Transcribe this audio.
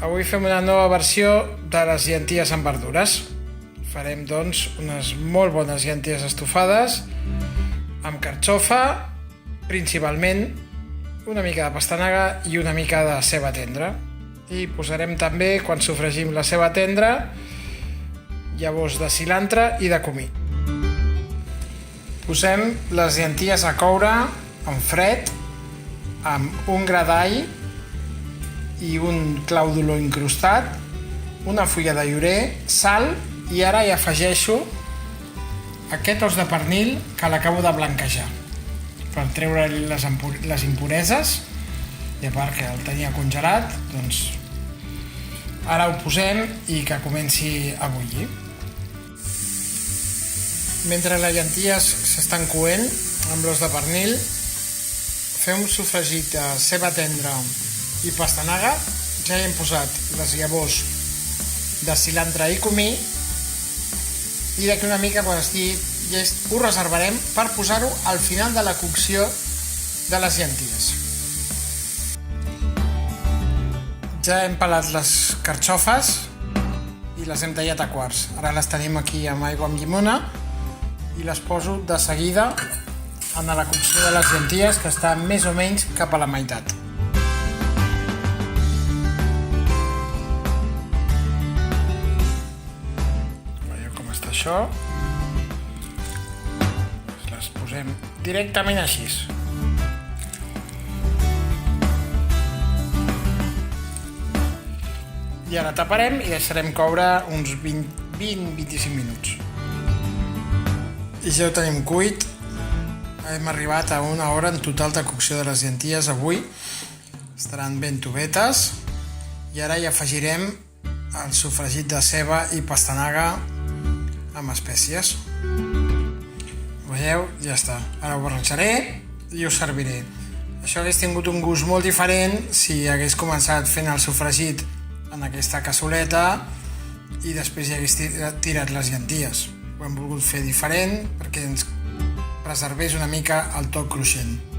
Avui fem una nova versió de les llenties amb verdures. Farem, doncs, unes molt bones llenties estofades amb carxofa, principalment una mica de pastanaga i una mica de ceba tendra. I posarem també, quan sofregim la ceba tendra, llavors de cilantre i de comí. Posem les llenties a coure en fred amb un gra d'all i un clau d'olor incrustat, una fulla de llorer, sal, i ara hi afegeixo aquest os de pernil que l'acabo de blanquejar per treure les impureses, i a part que el tenia congelat, doncs ara ho posem i que comenci a bullir. Mentre les llenties s'estan coent amb l'os de pernil, fem un sofregit de ceba tendra i pastanaga. Ja hi hem posat les llavors de cilantre i comí, i d'aquí una mica, quan estigui llest, ho reservarem per posar-ho al final de la cocció de les llenties. Ja hem pelat les carxofes i les hem tallat a quarts. Ara les tenim aquí amb aigua amb llimona i les poso de seguida en la cocció de les llenties, que està més o menys cap a la meitat. Veieu com està això? Les posem directament així. I ara taparem i deixarem coure uns 20-25 minuts. I ja ho tenim cuit. Hem arribat a una hora en total de cocció de les llenties avui. Estaran ben tovetes. I ara hi afegirem el sofregit de ceba i pastanaga amb espècies. Veieu? Ja està. Ara ho barrejaré i ho serviré. Això hagués tingut un gust molt diferent si hagués començat fent el sofregit en aquesta cassoleta i després hi hagués tirat les llenties. Ho hem volgut fer diferent perquè ens preservés una mica el toc cruixent.